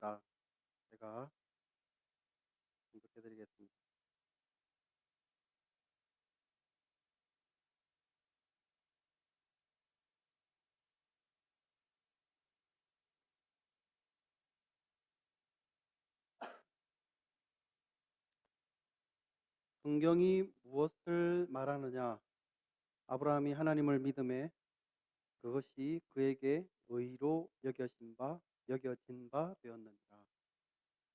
반갑습니다. 제가 공독해 드리겠습니다. 성경이 무엇을 말하느냐? 아브라함이 하나님을 믿음에 그것이 그에게 의로 여겨진 바 되었느니라.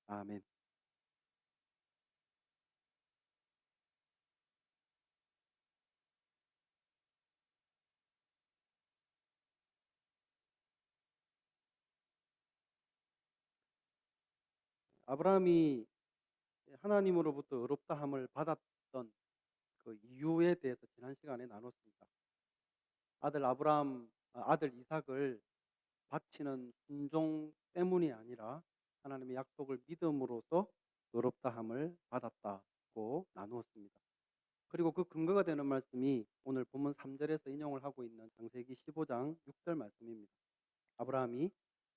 아멘. 아브라함이 하나님으로부터 의롭다함을 받았던 그 이유에 대해서 지난 시간에 나눴습니다. 아들 이삭을 바치는 순종 때문이 아니라 하나님의 약속을 믿음으로써 의롭다함을 받았다고 나누었습니다. 그리고 그 근거가 되는 말씀이 오늘 본문 3절에서 인용을 하고 있는 창세기 15장 6절 말씀입니다. 아브라함이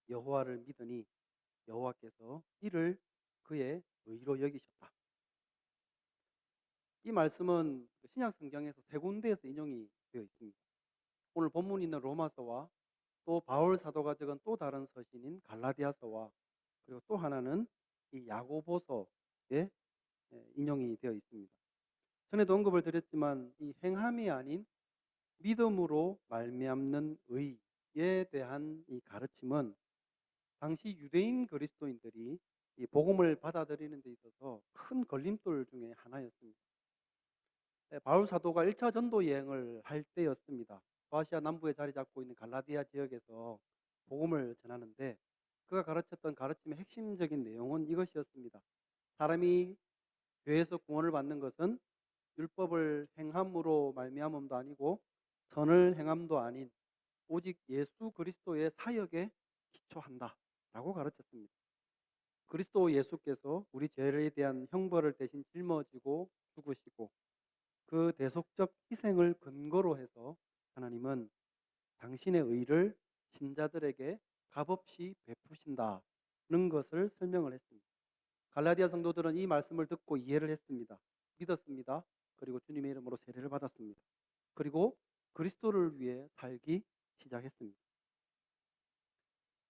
여호와를 믿으니 여호와께서 이를 그의 의로 여기셨다. 이 말씀은 신약 성경에서 세 군데에서 인용이 되어 있습니다. 오늘 본문에 있는 로마서와 또 바울 사도가 적은 또 다른 서신인 갈라디아서와 그리고 또 하나는 이 야고보서에 인용이 되어 있습니다. 전에도 언급을 드렸지만 이 행함이 아닌 믿음으로 말미암는 의에 대한 이 가르침은 당시 유대인 그리스도인들이 이 복음을 받아들이는 데 있어서 큰 걸림돌 중에 하나였습니다. 바울 사도가 1차 전도 여행을 할 때였습니다. 소아시아 남부에 자리 잡고 있는 갈라디아 지역에서 복음을 전하는데 그가 가르쳤던 가르침의 핵심적인 내용은 이것이었습니다. 사람이 죄에서 구원을 받는 것은 율법을 행함으로 말미암음도 아니고 선을 행함도 아닌 오직 예수 그리스도의 사역에 기초한다라고 가르쳤습니다. 그리스도 예수께서 우리 죄에 대한 형벌을 대신 짊어지고 죽으시고 그 대속적 희생을 근거로 해서 하나님은 당신의 의를 신자들에게 값없이 베푸신다는 것을 설명을 했습니다. 갈라디아 성도들은 이 말씀을 듣고 이해를 했습니다. 믿었습니다. 그리고 주님의 이름으로 세례를 받았습니다. 그리고 그리스도를 위해 살기 시작했습니다.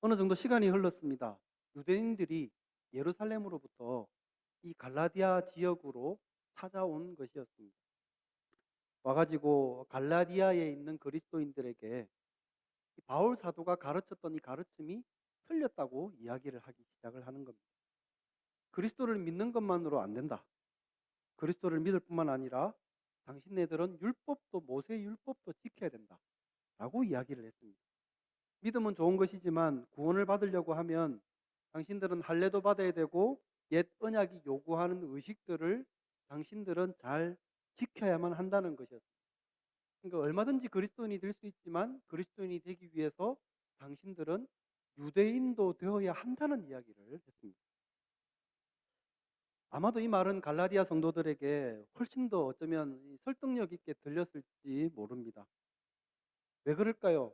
어느 정도 시간이 흘렀습니다. 유대인들이 예루살렘으로부터 이 갈라디아 지역으로 찾아온 것이었습니다. 와가지고 갈라디아에 있는 그리스도인들에게 바울 사도가 가르쳤던 이 가르침이 틀렸다고 이야기를 하기 시작을 하는 겁니다. 그리스도를 믿는 것만으로 안 된다. 그리스도를 믿을 뿐만 아니라 당신네들은 율법도 모세의 율법도 지켜야 된다. 라고 이야기를 했습니다. 믿음은 좋은 것이지만 구원을 받으려고 하면 당신들은 할례도 받아야 되고 옛 언약이 요구하는 의식들을 당신들은 잘 지켜야만 한다는 것이었습니다. 그러니까 얼마든지 그리스도인이 될 수 있지만 그리스도인이 되기 위해서 당신들은 유대인도 되어야 한다는 이야기를 했습니다. 아마도 이 말은 갈라디아 성도들에게 훨씬 더 어쩌면 설득력 있게 들렸을지 모릅니다. 왜 그럴까요?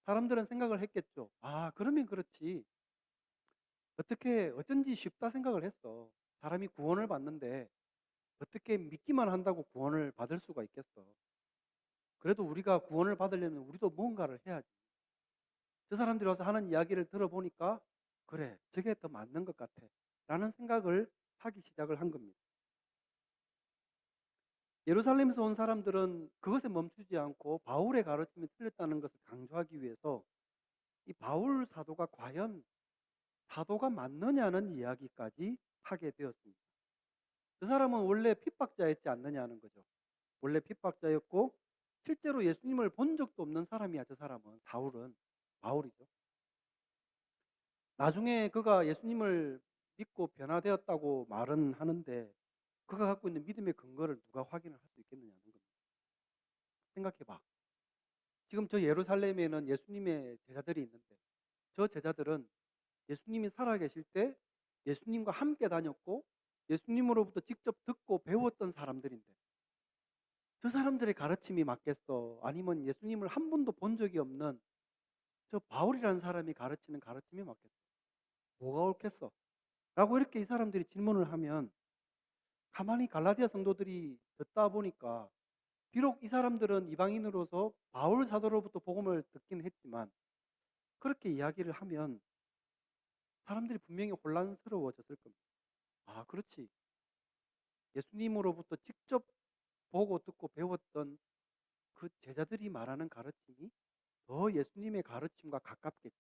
사람들은 생각을 했겠죠. 아, 그러면 그렇지. 어쩐지 쉽다 생각을 했어. 사람이 구원을 받는데 어떻게 믿기만 한다고 구원을 받을 수가 있겠어. 그래도 우리가 구원을 받으려면 우리도 뭔가를 해야지. 저 사람들이 와서 하는 이야기를 들어보니까 그래, 저게 더 맞는 것 같아. 라는 생각을 하기 시작을 한 겁니다. 예루살렘에서 온 사람들은 그것에 멈추지 않고 바울의 가르침이 틀렸다는 것을 강조하기 위해서 이 바울 사도가 과연 사도가 맞느냐는 이야기까지 하게 되었습니다. 그 사람은 원래 핍박자였지 않느냐는 거죠. 원래 핍박자였고 실제로 예수님을 본 적도 없는 사람이야. 저 사람은 바울이죠. 나중에 그가 예수님을 믿고 변화되었다고 말은 하는데 그가 갖고 있는 믿음의 근거를 누가 확인을 할 수 있겠느냐는 겁니다. 생각해봐. 지금 저 예루살렘에는 예수님의 제자들이 있는데 저 제자들은 예수님이 살아계실 때 예수님과 함께 다녔고 예수님으로부터 직접 듣고 배웠던 사람들인데 저 사람들의 가르침이 맞겠어? 아니면 예수님을 한 번도 본 적이 없는 저 바울이라는 사람이 가르치는 가르침이 맞겠어? 뭐가 옳겠어? 라고 이렇게 이 사람들이 질문을 하면 가만히 갈라디아 성도들이 듣다 보니까 비록 이 사람들은 이방인으로서 바울 사도로부터 복음을 듣긴 했지만 그렇게 이야기를 하면 사람들이 분명히 혼란스러워졌을 겁니다. 아, 그렇지. 예수님으로부터 직접 보고 듣고 배웠던 그 제자들이 말하는 가르침이 더 예수님의 가르침과 가깝겠지.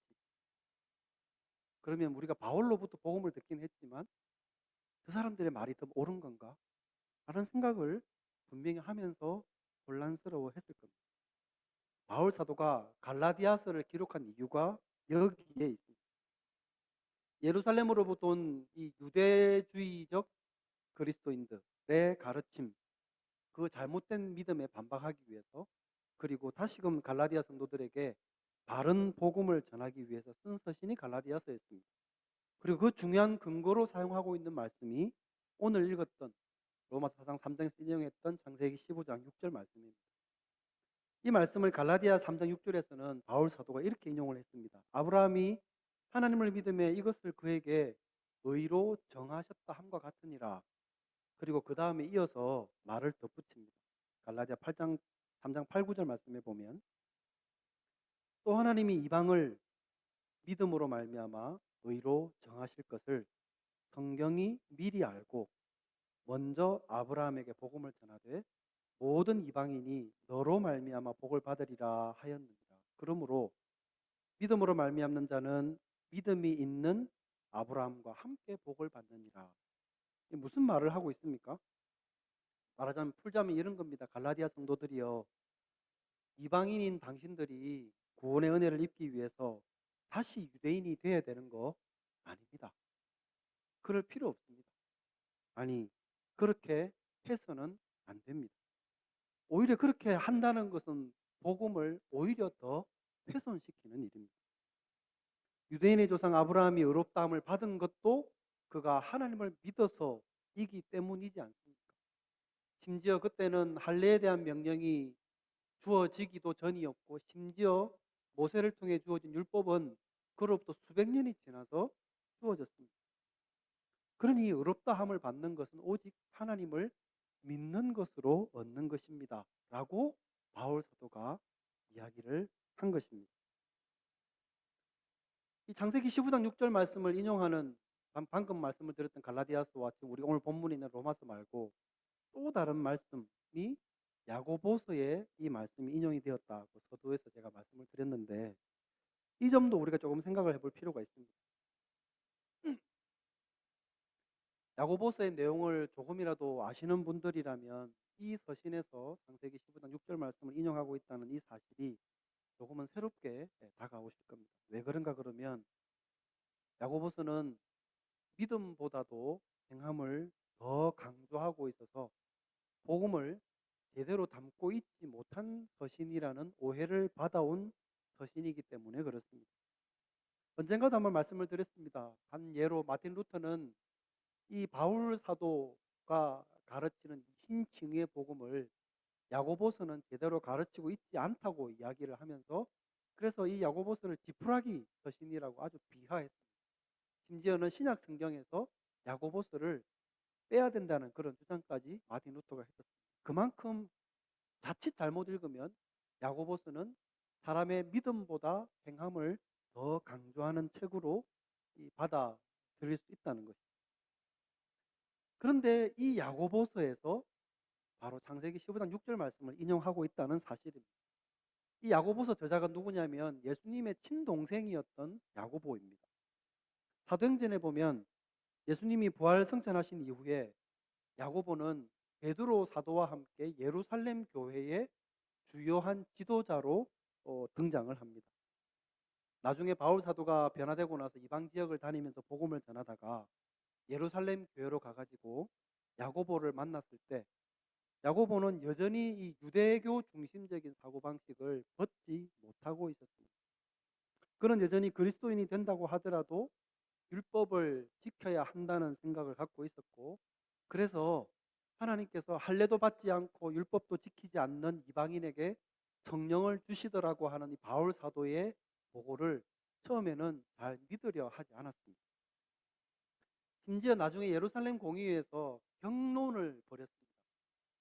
그러면 우리가 바울로부터 복음을 듣긴 했지만 그 사람들의 말이 더 옳은 건가? 라는 생각을 분명히 하면서 혼란스러워 했을 겁니다. 바울 사도가 갈라디아서를 기록한 이유가 여기에 있습니다. 예루살렘으로부터 온 이 유대주의적 그리스도인들의 가르침, 그 잘못된 믿음에 반박하기 위해서, 그리고 다시금 갈라디아 성도들에게 바른 복음을 전하기 위해서 쓴 서신이 갈라디아서였습니다. 그리고 그 중요한 근거로 사용하고 있는 말씀이 오늘 읽었던 로마서 4장 3장에서 인용했던 창세기 15장 6절 말씀입니다. 이 말씀을 갈라디아 3장 6절에서는 바울 사도가 이렇게 인용을 했습니다. 아브라함이 하나님을 믿음에 이것을 그에게 의로 정하셨다 함과 같으니라. 그리고 그 다음에 이어서 말을 덧붙입니다. 갈라디아 8장 3장 8, 9절 말씀에 보면 또 하나님이 이방을 믿음으로 말미암아 의로 정하실 것을 성경이 미리 알고 먼저 아브라함에게 복음을 전하되 모든 이방인이 너로 말미암아 복을 받으리라 하였느니라. 그러므로 믿음으로 말미암는 자는 믿음이 있는 아브라함과 함께 복을 받느니라. 무슨 말을 하고 있습니까? 말하자면 풀자면 이런 겁니다. 갈라디아 성도들이요, 이방인인 당신들이 구원의 은혜를 입기 위해서 다시 유대인이 되어야 되는 거 아닙니다. 그럴 필요 없습니다. 아니, 그렇게 해서는 안 됩니다. 오히려 그렇게 한다는 것은 복음을 오히려 더 훼손시키는 일입니다. 유대인의 조상 아브라함이 의롭다함을 받은 것도 그가 하나님을 믿어서이기 때문이지 않습니까? 심지어 그때는 할례에 대한 명령이 주어지기도 전이었고, 심지어 모세를 통해 주어진 율법은 그로부터 수백 년이 지나서 주어졌습니다. 그러니 의롭다함을 받는 것은 오직 하나님을 믿는 것으로 얻는 것입니다. 라고 바울 사도가 이야기를 한 것입니다. 이 창세기 15장 6절 말씀을 인용하는 방금 말씀을 드렸던 갈라디아서와 지금 우리 오늘 본문에 있는 로마서 말고 또 다른 말씀이 야고보서에 이 말씀이 인용이 되었다고 서두에서 제가 말씀을 드렸는데 이 점도 우리가 조금 생각을 해볼 필요가 있습니다. 야고보서의 내용을 조금이라도 아시는 분들이라면 이 서신에서 창세기 15장 6절 말씀을 인용하고 있다는 이 사실이 조금은 새롭게 다가오실 겁니다. 왜 그런가 그러면 야고보서는 믿음보다도 행함을 더 강조하고 있어서 복음을 제대로 담고 있지 못한 서신이라는 오해를 받아온 서신이기 때문에 그렇습니다. 언젠가도 한번 말씀을 드렸습니다. 한 예로 마틴 루터는 이 바울 사도가 가르치는 신칭의 복음을 야고보서는 제대로 가르치고 있지 않다고 이야기를 하면서 그래서 이 야고보서를 지푸라기 서신이라고 아주 비하했습니다. 심지어는 신약 성경에서 야고보서를 빼야 된다는 그런 주장까지 마틴 루터가 했었습니다. 그만큼 자칫 잘못 읽으면 야고보서는 사람의 믿음보다 행함을 더 강조하는 책으로 받아들일 수 있다는 것입니다. 그런데 이 야고보서에서 바로 창세기 15장 6절 말씀을 인용하고 있다는 사실입니다. 이 야고보서 저자가 누구냐면 예수님의 친동생이었던 야고보입니다. 사도행전에 보면 예수님이 부활 승천하신 이후에 야고보는 베드로 사도와 함께 예루살렘 교회의 주요한 지도자로 등장을 합니다. 나중에 바울 사도가 변화되고 나서 이방 지역을 다니면서 복음을 전하다가 예루살렘 교회로 가가지고 야고보를 만났을 때 야고보는 여전히 이 유대교 중심적인 사고방식을 벗지 못하고 있었습니다. 그는 여전히 그리스도인이 된다고 하더라도 율법을 지켜야 한다는 생각을 갖고 있었고 그래서 하나님께서 할례도 받지 않고 율법도 지키지 않는 이방인에게 성령을 주시더라고 하는 이 바울 사도의 보고를 처음에는 잘 믿으려 하지 않았습니다. 심지어 나중에 예루살렘 공의회에서 경론을 벌였습니다.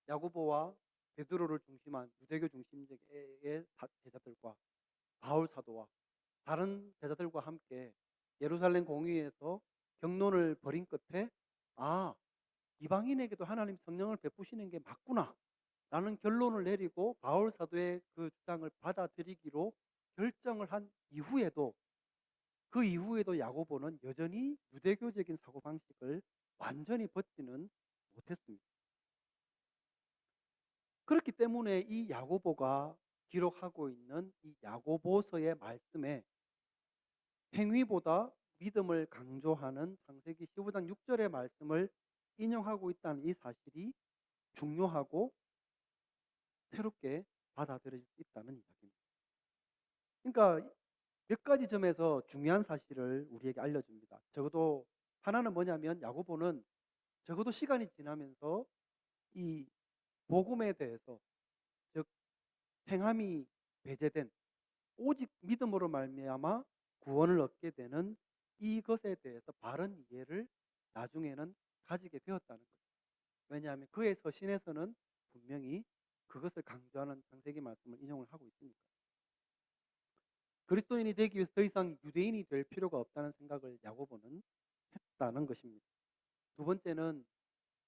야고보와 베드로를 중심한 유대교 중심적의 제자들과 바울 사도와 다른 제자들과 함께 예루살렘 공의회에서 경론을 벌인 끝에 이방인에게도 하나님 성령을 베푸시는 게 맞구나 라는 결론을 내리고 바울 사도의 그 주장을 받아들이기로 결정을 한 이후에도, 그 이후에도 야고보는 여전히 유대교적인 사고방식을 완전히 벗지는 못했습니다. 그렇기 때문에 이 야고보가 기록하고 있는 이 야고보서의 말씀에 행위보다 믿음을 강조하는 창세기 15장 6절의 말씀을 인용하고 있다는 이 사실이 중요하고 새롭게 받아들여질 수 있다는 이야기입니다. 그러니까 몇 가지 점에서 중요한 사실을 우리에게 알려줍니다. 적어도 하나는 뭐냐면 야고보는 적어도 시간이 지나면서 이 복음에 대해서, 즉 행함이 배제된 오직 믿음으로 말미암아 구원을 얻게 되는 이것에 대해서 바른 이해를 나중에는 가지게 되었다는 거죠. 왜냐하면 그의 서신에서는 분명히 그것을 강조하는 창세기 말씀을 인용을 하고 있으니까. 그리스도인이 되기 위해서 더 이상 유대인이 될 필요가 없다는 생각을 야고보는 했다는 것입니다. 두 번째는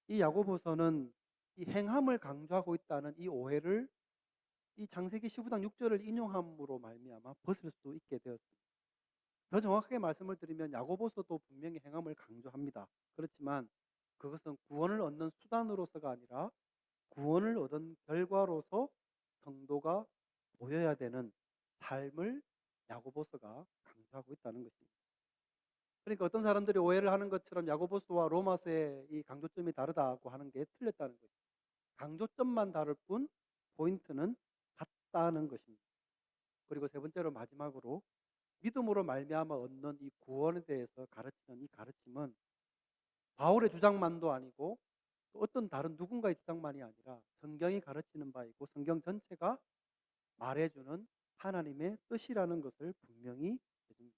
이 야고보서는 이 행함을 강조하고 있다는 이 오해를 이 창세기 15장 6절을 인용함으로 말미암아 벗을 수 있게 되었습니다. 더 정확하게 말씀을 드리면 야고보서도 분명히 행함을 강조합니다. 그렇지만 그것은 구원을 얻는 수단으로서가 아니라 구원을 얻은 결과로서 성도가 보여야 되는 삶을 야고보서가 강조하고 있다는 것입니다. 그러니까 어떤 사람들이 오해를 하는 것처럼 야고보서와 로마서의 이 강조점이 다르다고 하는 게 틀렸다는 거죠. 강조점만 다를 뿐 포인트는 같다는 것입니다. 그리고 세 번째로 마지막으로 믿음으로 말미암아 얻는 이 구원에 대해서 가르치는 이 가르침은 바울의 주장만도 아니고 또 어떤 다른 누군가의 주장만이 아니라 성경이 가르치는 바이고 성경 전체가 말해주는 하나님의 뜻이라는 것을 분명히 해줍니다.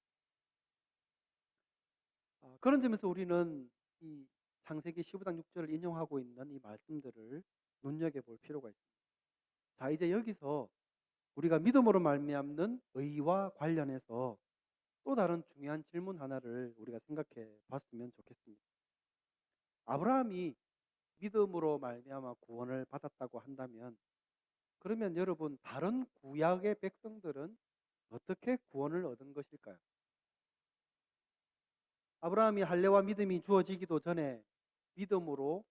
그런 점에서 우리는 이 창세기 15장 6절을 인용하고 있는 이 말씀들을 눈여겨볼 필요가 있습니다. 자, 이제 여기서 우리가 믿음으로 말미암는 의와 관련해서 또 다른 중요한 질문 하나를 우리가 생각해 봤으면 좋겠습니다. 아브라함이 믿음으로 말미암아 구원을 받았다고 한다면, 그러면 여러분 다른 구약의 백성들은 어떻게 구원을 얻은 것일까요? 아브라함이 할례와 믿음이 주어지기도 전에 믿음으로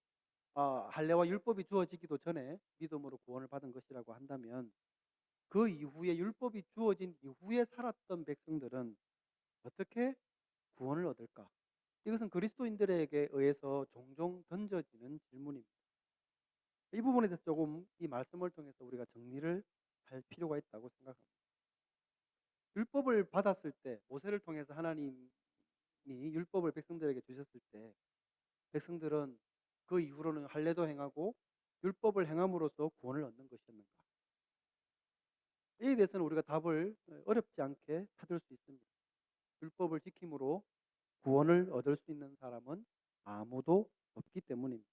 할례와 율법이 주어지기도 전에 믿음으로 구원을 받은 것이라고 한다면, 그 이후에 율법이 주어진 이후에 살았던 백성들은 어떻게 구원을 얻을까? 이것은 그리스도인들에게 의해서 종종 던져지는 질문입니다. 이 부분에 대해서 조금 이 말씀을 통해서 우리가 정리를 할 필요가 있다고 생각합니다. 율법을 받았을 때, 모세를 통해서 하나님이 율법을 백성들에게 주셨을 때 백성들은 그 이후로는 할례도 행하고 율법을 행함으로써 구원을 얻는 것이었는가? 이에 대해서는 우리가 답을 어렵지 않게 찾을 수 있습니다. 율법을 지킴으로 구원을 얻을 수 있는 사람은 아무도 없기 때문입니다.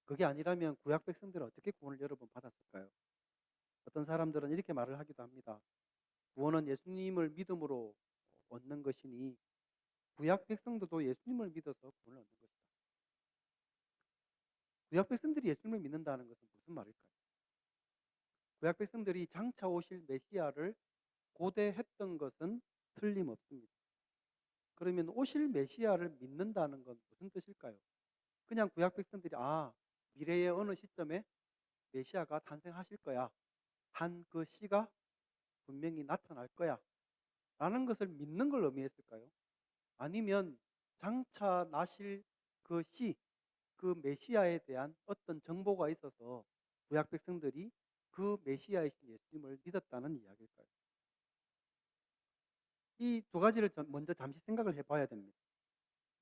그게 아니라면 구약 백성들은 어떻게 구원을 여러 번 받았을까요? 어떤 사람들은 이렇게 말을 하기도 합니다. 구원은 예수님을 믿음으로 얻는 것이니 구약 백성들도 예수님을 믿어서 구원을 얻는 것이다. 구약 백성들이 예수님을 믿는다는 것은 무슨 말일까요? 구약 백성들이 장차 오실 메시아를 고대했던 것은 틀림없습니다. 그러면 오실 메시아를 믿는다는 건 무슨 뜻일까요? 그냥 구약 백성들이 미래의 어느 시점에 메시아가 탄생하실 거야 한 그 시가 분명히 나타날 거야 라는 것을 믿는 걸 의미했을까요? 아니면 장차 나실 그 시, 그 메시아에 대한 어떤 정보가 있어서 구약 백성들이 그 메시아이신 예수님을 믿었다는 이야기일까요? 이 두 가지를 먼저 잠시 생각을 해봐야 됩니다.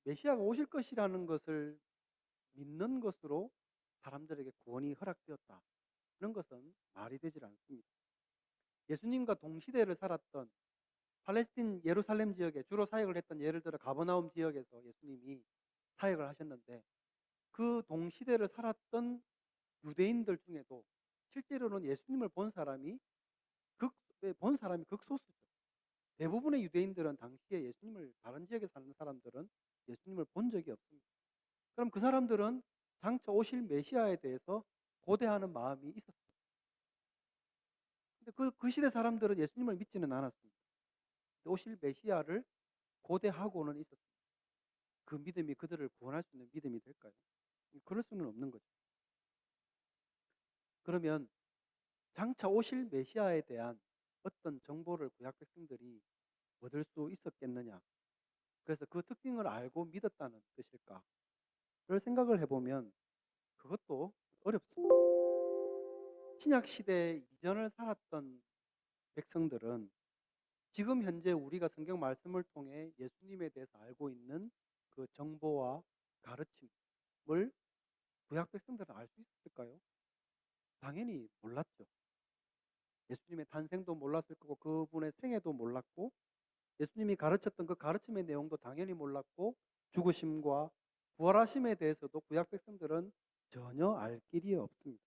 메시아가 오실 것이라는 것을 믿는 것으로 사람들에게 구원이 허락되었다. 그런 것은 말이 되질 않습니다. 예수님과 동시대를 살았던 팔레스틴 예루살렘 지역에 주로 사역을 했던, 예를 들어 가버나움 지역에서 예수님이 사역을 하셨는데, 그 동시대를 살았던 유대인들 중에도 실제로는 예수님을 극, 본 사람이 극소수죠. 대부분의 유대인들은 당시에 예수님을, 다른 지역에 사는 사람들은 예수님을 본 적이 없습니다. 그럼 그 사람들은 장차 오실 메시아에 대해서 고대하는 마음이 있었어요. 근데 그 시대 사람들은 예수님을 믿지는 않았습니다. 오실 메시아를 고대하고는 있었습니다. 그 믿음이 그들을 구원할 수 있는 믿음이 될까요? 그럴 수는 없는 거죠. 그러면 장차 오실 메시아에 대한 어떤 정보를 구약 백성들이 얻을 수 있었겠느냐? 그래서 그 특징을 알고 믿었다는 뜻일까? 그걸 생각을 해보면 그것도 어렵습니다. 신약 시대 이전을 살았던 백성들은 지금 현재 우리가 성경 말씀을 통해 예수님에 대해서 알고 있는 그 정보와 가르침을 구약 백성들은 알 수 있었을까요? 당연히 몰랐죠. 예수님의 탄생도 몰랐을 거고, 그분의 생애도 몰랐고, 예수님이 가르쳤던 그 가르침의 내용도 당연히 몰랐고, 죽으심과 부활하심에 대해서도 구약 백성들은 전혀 알 길이 없습니다.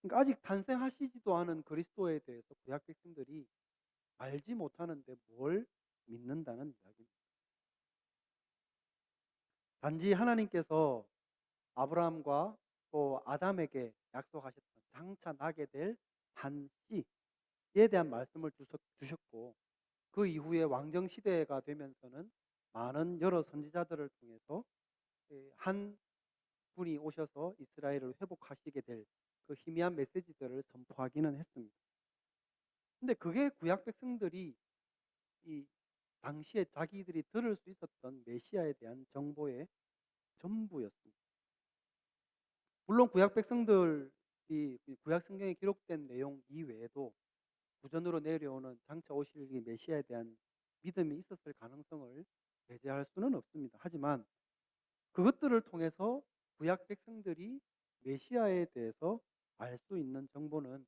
그러니까 아직 탄생하시지도 않은 그리스도에 대해서 구약 백성들이 알지 못하는데 뭘 믿는다는 이야기입니다. 단지 하나님께서 아브라함과 또 아담에게 약속하셨던 장차 나게 될 한 씨에 대한 말씀을 주셨고, 그 이후에 왕정 시대가 되면서는 많은 여러 선지자들을 통해서 한 분이 오셔서 이스라엘을 회복하시게 될 그 희미한 메시지들을 선포하기는 했습니다. 근데 그게 구약 백성들이 이 당시에 자기들이 들을 수 있었던 메시아에 대한 정보의 전부였습니다. 물론 구약 백성들이 구약 성경에 기록된 내용 이외에도 구전으로 내려오는 장차 오실 이 메시아에 대한 믿음이 있었을 가능성을 배제할 수는 없습니다. 하지만 그것들을 통해서 구약 백성들이 메시아에 대해서 알 수 있는 정보는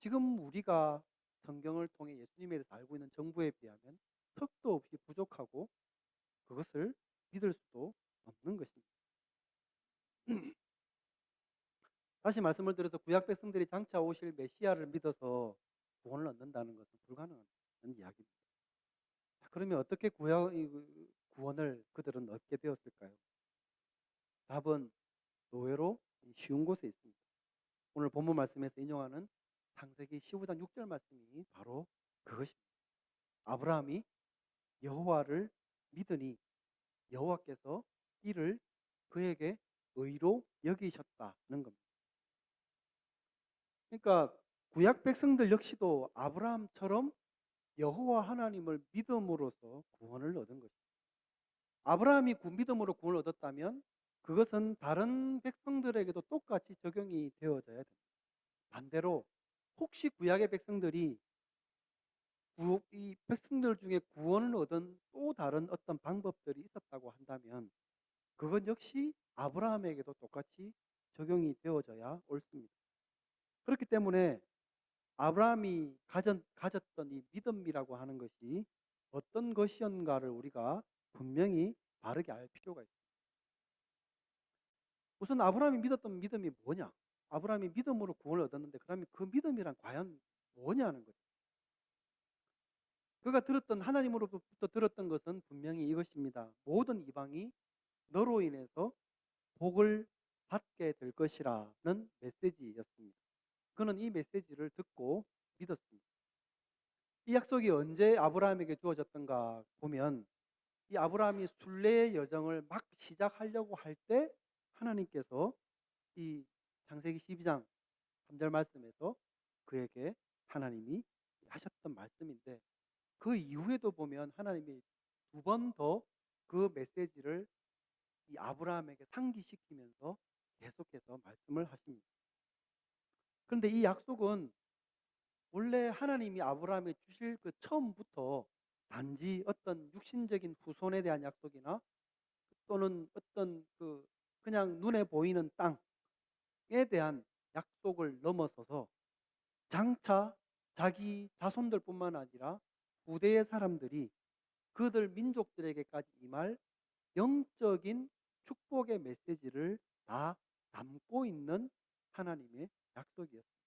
지금 우리가 성경을 통해 예수님에 대해서 알고 있는 정보에 비하면 턱도 없이 부족하고, 그것을 믿을 수도 없는 것입니다. 다시 말씀을 드려서 구약 백성들이 장차 오실 메시아를 믿어서 구원을 얻는다는 것은 불가능한 이야기입니다. 그러면 어떻게 구원을 그들은 얻게 되었을까요? 답은 의외로 쉬운 곳에 있습니다. 오늘 본문 말씀에서 인용하는 창세기 15장 6절 말씀이 바로 그것입니다. 아브라함이 여호와를 믿으니 여호와께서 이를 그에게 의로 여기셨다는 겁니다. 그러니까 구약 백성들 역시도 아브라함처럼 여호와 하나님을 믿음으로써 구원을 얻은 것입니다. 아브라함이 믿음으로 구원을 얻었다면 그것은 다른 백성들에게도 똑같이 적용이 되어져야 됩니다. 반대로 혹시 구약의 백성들이 이 백성들 중에 구원을 얻은 또 다른 어떤 방법들이 있었다고 한다면 그것 역시 아브라함에게도 똑같이 적용이 되어져야 옳습니다. 그렇기 때문에 아브라함이 가졌던 이 믿음이라고 하는 것이 어떤 것이었는가를 우리가 분명히 바르게 알 필요가 있습니다. 우선 아브라함이 믿었던 믿음이 뭐냐? 아브라함이 믿음으로 구원을 얻었는데 그러면 그 믿음이란 과연 뭐냐는 거죠. 그가 하나님으로부터 들었던 것은 분명히 이것입니다. 모든 이방이 너로 인해서 복을 받게 될 것이라는 메시지였습니다. 그는 이 메시지를 듣고 믿었습니다. 이 약속이 언제 아브라함에게 주어졌던가 보면 이 아브라함이 순례의 여정을 막 시작하려고 할 때 하나님께서 이 창세기 12장 3절 말씀에서 그에게 하나님이 하셨던 말씀인데, 그 이후에도 보면 하나님이 두 번 더 그 메시지를 이 아브라함에게 상기시키면서 계속해서 말씀을 하십니다. 그런데 이 약속은 원래 하나님이 아브라함에 주실 그 처음부터 단지 어떤 육신적인 후손에 대한 약속이나 또는 어떤 그냥 눈에 보이는 땅에 대한 약속을 넘어서서 장차 자기 자손들뿐만 아니라 후대의 사람들이 그들 민족들에게까지 임할 영적인 축복의 메시지를 다 담고 있는 하나님의 약속이었습니다.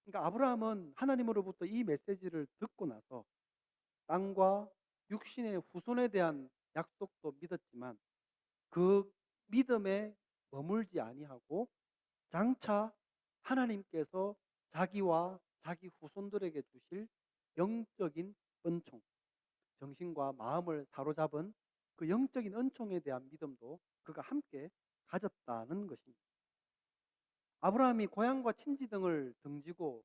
그러니까 아브라함은 하나님으로부터 이 메시지를 듣고 나서 땅과 육신의 후손에 대한 약속도 믿었지만 그 믿음에 머물지 아니하고 장차 하나님께서 자기와 자기 후손들에게 주실 영적인 은총, 정신과 마음을 사로잡은 그 영적인 은총에 대한 믿음도 그가 함께 가졌다는 것입니다. 아브라함이 고향과 친지 등을 등지고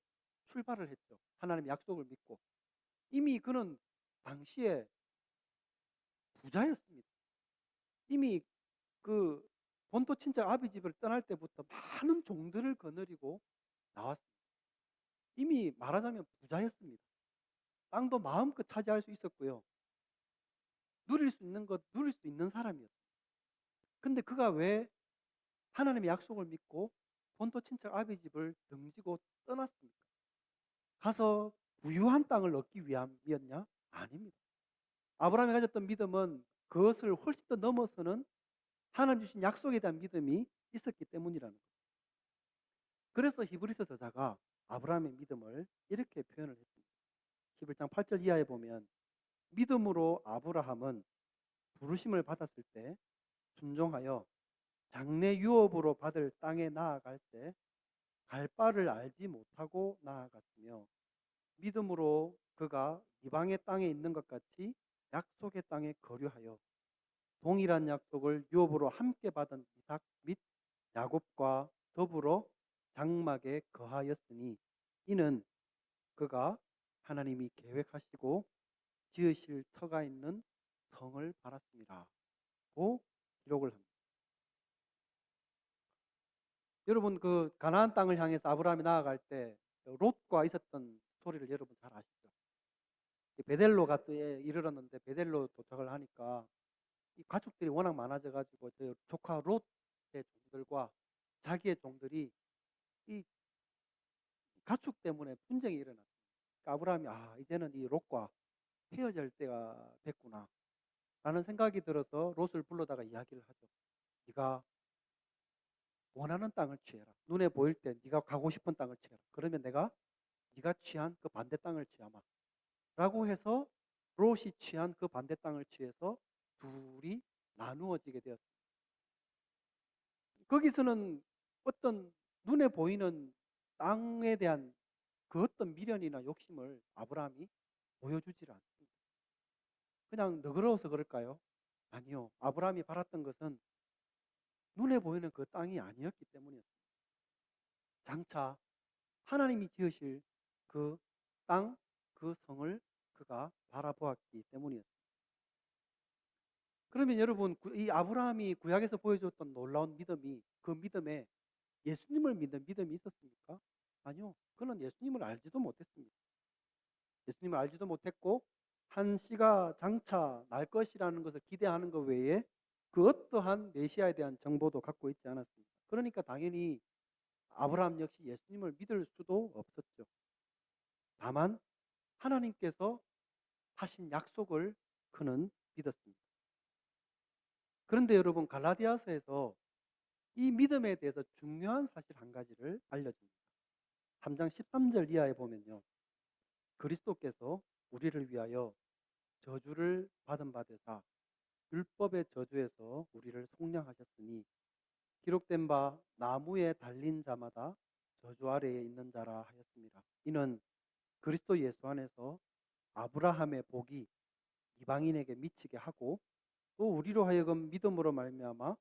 출발을 했죠. 하나님의 약속을 믿고. 이미 그는 당시에 부자였습니다. 이미 그 본토 친척 아비 집을 떠날 때부터 많은 종들을 거느리고 나왔습니다. 이미 말하자면 부자였습니다. 땅도 마음껏 차지할 수 있었고요. 누릴 수 있는 것 누릴 수 있는 사람이었어요. 근데 그가 왜 하나님의 약속을 믿고 본토 친척 아비 집을 등지고 떠났습니까? 가서 부유한 땅을 얻기 위함이었냐? 아닙니다. 아브라함이 가졌던 믿음은 그것을 훨씬 더 넘어서는 하나님 주신 약속에 대한 믿음이 있었기 때문이라는 거예요. 그래서 히브리서 저자가 아브라함의 믿음을 이렇게 표현을 했습니다. 11장 8절 이하에 보면 믿음으로 아브라함은 부르심을 받았을 때 순종하여 장래 유업으로 받을 땅에 나아갈 때 갈 바를 알지 못하고 나아갔으며 믿음으로 그가 이방의 땅에 있는 것 같이 약속의 땅에 거류하여 동일한 약속을 유업으로 함께 받은 이삭 및 야곱과 더불어 장막에 거하였으니 이는 그가 하나님이 계획하시고 지으실 터가 있는 성을 바랐습니다. 고 기록을 합니다. 여러분 그 가나안 땅을 향해서 아브라함이 나아갈 때 롯과 있었던 스토리를 여러분 잘 아시죠? 베델로가 이르렀는데 베델로 도착을 하니까 이 가축들이 워낙 많아져 가지고 저 조카 롯의 종들과 자기의 종들이 이 가축 때문에 분쟁이 일어났어요. 그러니까 아브라함이 이제는 이 롯과 헤어질 때가 됐구나 라는 생각이 들어서 롯을 불러다가 이야기를 하죠. 네가 원하는 땅을 취해라. 눈에 보일 때 네가 가고 싶은 땅을 취해라. 그러면 내가 네가 취한 그 반대 땅을 취하마. 라고 해서 롯이 취한 그 반대 땅을 취해서 둘이 나누어지게 되었습니다. 거기서는 어떤 눈에 보이는 땅에 대한 그 어떤 미련이나 욕심을 아브라함이 보여주질 않습니다. 그냥 너그러워서 그럴까요? 아니요. 아브라함이 바랐던 것은 눈에 보이는 그 땅이 아니었기 때문이었습니다. 장차 하나님이 지으실 그 땅, 그 성을 그가 바라보았기 때문이었습니다. 그러면 여러분, 이 아브라함이 구약에서 보여줬던 놀라운 믿음이 그 믿음에 예수님을 믿는 믿음이 있었습니까? 아니요. 그는 예수님을 알지도 못했습니다. 예수님을 알지도 못했고 한 씨가 장차 날 것이라는 것을 기대하는 것 외에 그 어떠한 메시아에 대한 정보도 갖고 있지 않았습니다. 그러니까 당연히 아브라함 역시 예수님을 믿을 수도 없었죠. 다만 하나님께서 하신 약속을 그는 믿었습니다. 그런데 여러분 갈라디아서에서 이 믿음에 대해서 중요한 사실 한 가지를 알려줍니다. 3장 13절 이하에 보면요. 그리스도께서 우리를 위하여 저주를 받은 바 되사 율법의 저주에서 우리를 속량하셨으니 기록된 바 나무에 달린 자마다 저주 아래에 있는 자라 하였습니다. 이는 그리스도 예수 안에서 아브라함의 복이 이방인에게 미치게 하고 또 우리로 하여금 믿음으로 말미암아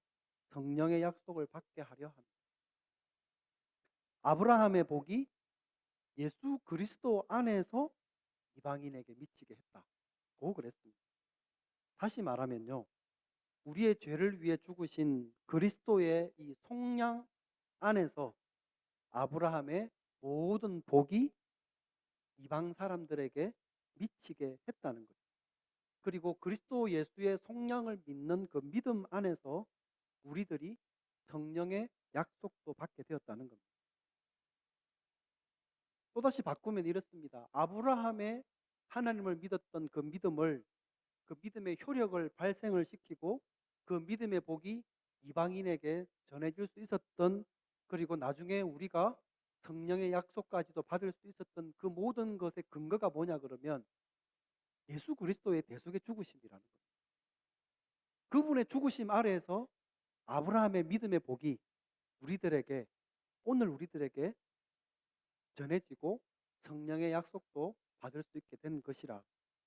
성령의 약속을 받게 하려 합니다. 아브라함의 복이 예수 그리스도 안에서 이방인에게 미치게 했다고 그랬습니다. 다시 말하면요. 우리의 죄를 위해 죽으신 그리스도의 이 속량 안에서 아브라함의 모든 복이 이방 사람들에게 미치게 했다는 거죠. 그리고 그리스도 예수의 속량을 믿는 그 믿음 안에서 우리들이 성령의 약속도 받게 되었다는 겁니다. 또다시 바꾸면 이렇습니다. 아브라함의 하나님을 믿었던 그 믿음을, 그 믿음의 효력을 발생을 시키고 그 믿음의 복이 이방인에게 전해질 수 있었던, 그리고 나중에 우리가 성령의 약속까지도 받을 수 있었던 그 모든 것의 근거가 뭐냐 그러면 예수 그리스도의 대속의 죽으심이라는 거예요. 그분의 죽으심 아래에서 아브라함의 믿음의 복이 우리들에게, 오늘 우리들에게 전해지고 성령의 약속도 받을 수 있게 된 것이라는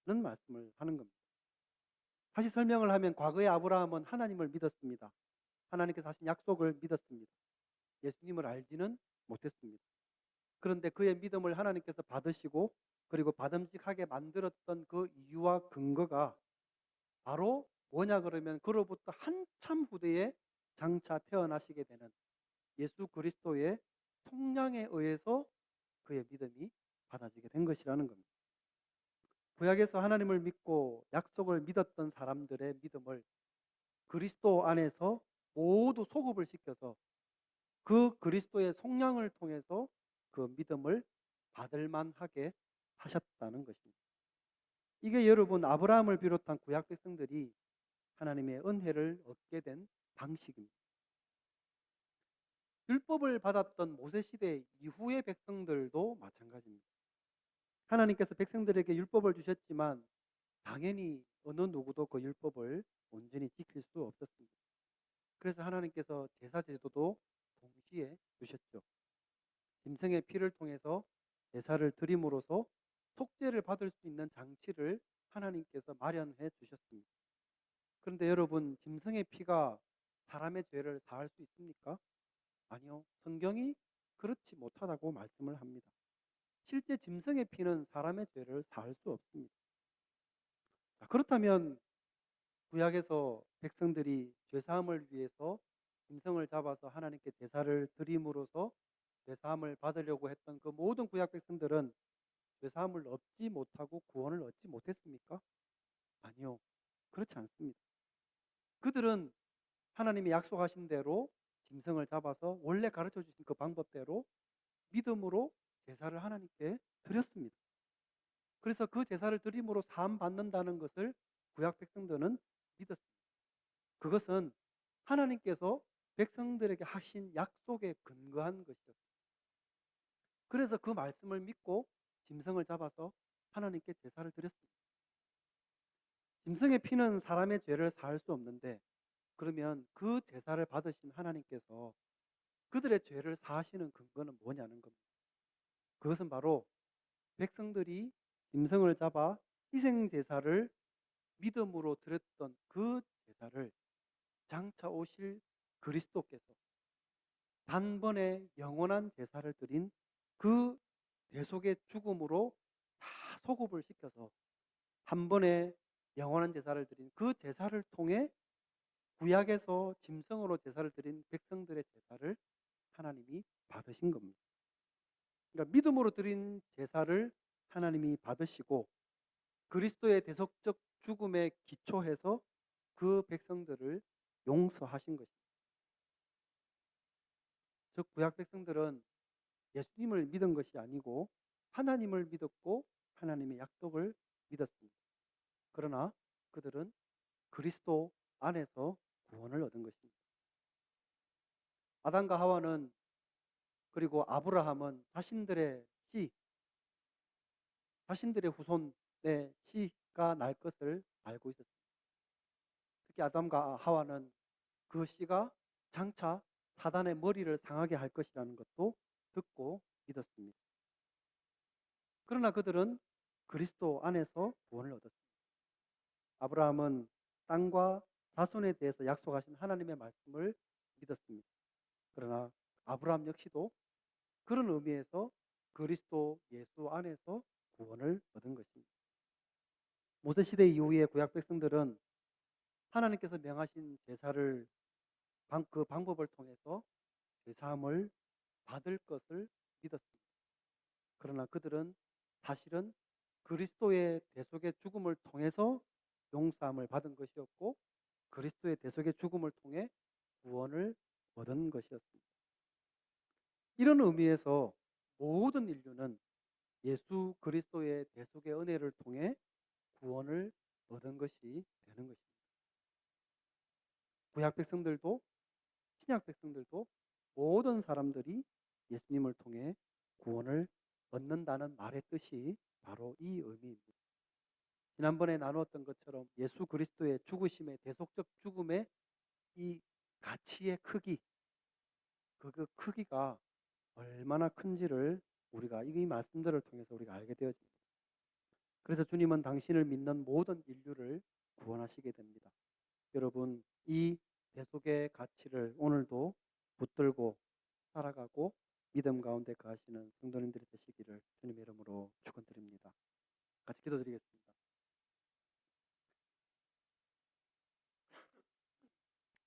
말씀을 하는 겁니다. 다시 설명을 하면 과거의 아브라함은 하나님을 믿었습니다. 하나님께서 하신 약속을 믿었습니다. 예수님을 알지는 못했습니다. 그런데 그의 믿음을 하나님께서 받으시고 그리고 받음직하게 만들었던 그 이유와 근거가 바로 뭐냐 그러면 그로부터 한참 후대에 장차 태어나시게 되는 예수 그리스도의 통량에 의해서 그의 믿음이 받아지게 된 것이라는 겁니다. 구약에서 하나님을 믿고 약속을 믿었던 사람들의 믿음을 그리스도 안에서 모두 소급을 시켜서 그 그리스도의 속량을 통해서 그 믿음을 받을 만하게 하셨다는 것입니다. 이게 여러분 아브라함을 비롯한 구약 백성들이 하나님의 은혜를 얻게 된 방식입니다. 율법을 받았던 모세 시대 이후의 백성들도 마찬가지입니다. 하나님께서 백성들에게 율법을 주셨지만 당연히 어느 누구도 그 율법을 온전히 지킬 수 없었습니다. 그래서 하나님께서 제사 제도도 동시에 주셨죠. 짐승의 피를 통해서 제사를 드림으로써 속죄를 받을 수 있는 장치를 하나님께서 마련해 주셨습니다. 그런데 여러분, 짐승의 피가 사람의 죄를 사할 수 있습니까? 아니요. 성경이 그렇지 못하다고 말씀을 합니다. 실제 짐승의 피는 사람의 죄를 사할 수 없습니다. 자, 그렇다면 구약에서 백성들이 죄사함을 위해서 짐승을 잡아서 하나님께 제사를 드림으로써 죄사함을 받으려고 했던 그 모든 구약 백성들은 죄사함을 얻지 못하고 구원을 얻지 못했습니까? 아니요. 그렇지 않습니다. 그들은 하나님이 약속하신 대로 짐승을 잡아서 원래 가르쳐 주신 그 방법대로 믿음으로 제사를 하나님께 드렸습니다. 그래서 그 제사를 드림으로 사함 받는다는 것을 구약 백성들은 믿었습니다. 그것은 하나님께서 백성들에게 하신 약속에 근거한 것이었습니다. 그래서 그 말씀을 믿고 짐승을 잡아서 하나님께 제사를 드렸습니다. 짐승의 피는 사람의 죄를 사할 수 없는데 그러면 그 제사를 받으신 하나님께서 그들의 죄를 사하시는 근거는 뭐냐는 겁니다. 그것은 바로 백성들이 짐승을 잡아 희생 제사를 믿음으로 드렸던 그 제사를 장차 오실 그리스도께서 단번에 영원한 제사를 드린 그 대속의 죽음으로 다 소급을 시켜서 한 번에 영원한 제사를 드린 그 제사를 통해 구약에서 짐승으로 제사를 드린 백성들의 제사를 하나님이 받으신 겁니다. 그러니까 믿음으로 드린 제사를 하나님이 받으시고 그리스도의 대속적 죽음에 기초해서 그 백성들을 용서하신 것입니다. 즉 구약 백성들은 예수님을 믿은 것이 아니고 하나님을 믿었고 하나님의 약속을 믿었습니다. 그러나 그들은 그리스도 안에서 구원을 얻은 것입니다. 아담과 하와는 그리고 아브라함은 자신들의 자신들의 후손의 씨가 날 것을 알고 있었습니다. 특히 아담과 하와는 그 씨가 장차 사단의 머리를 상하게 할 것이라는 것도 듣고 믿었습니다. 그러나 그들은 그리스도 안에서 구원을 얻었습니다. 아브라함은 땅과 자손에 대해서 약속하신 하나님의 말씀을 믿었습니다. 그러나 아브라함 역시도 그런 의미에서 그리스도 예수 안에서 구원을 얻은 것입니다. 모세시대 이후의 구약 백성들은 하나님께서 명하신 제사를 그 방법을 통해서 죄사함을 받을 것을 믿었습니다. 그러나 그들은 사실은 그리스도의 대속의 죽음을 통해서 용서함을 받은 것이었고 그리스도의 대속의 죽음을 통해 구원을 얻은 것이었습니다. 이런 의미에서 모든 인류는 예수 그리스도의 대속의 은혜를 통해 구약 백성들도 신약 백성들도 모든 사람들이 예수님을 통해 구원을 얻는다는 말의 뜻이 바로 이 의미입니다. 지난번에 나누었던 것처럼 예수 그리스도의 죽으심의 대속적 죽음의 이 가치의 크기, 그 크기가 얼마나 큰지를 우리가 이 말씀들을 통해서 우리가 알게 되어집니다. 그래서 주님은 당신을 믿는 모든 인류를 구원하시게 됩니다. 여러분, 이 대속의 가치를 오늘도 붙들고 살아가고 믿음 가운데 거하시는 성도님들이 되시기를 주님의 이름으로 축원드립니다. 같이 기도드리겠습니다.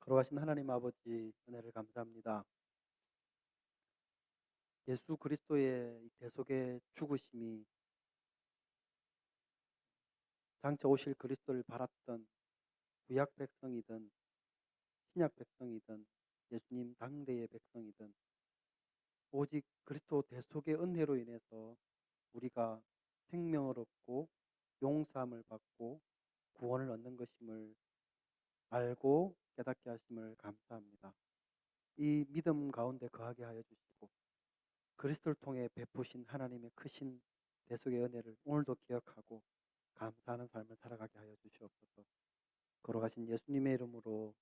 거룩하신 하나님 아버지 은혜를 감사합니다. 예수 그리스도의 대속의 죽으심이 장차 오실 그리스도를 바랐던 구약 백성이든 신약 백성이든 예수님 당대의 백성이든 오직 그리스도 대속의 은혜로 인해서 우리가 생명을 얻고 용서함을 받고 구원을 얻는 것임을 알고 깨닫게 하심을 감사합니다. 이 믿음 가운데 거하게 하여 주시고 그리스도를 통해 베푸신 하나님의 크신 대속의 은혜를 오늘도 기억하고 감사하는 삶을 살아가게 하여 주시옵소서. 걸어가신 예수님의 이름으로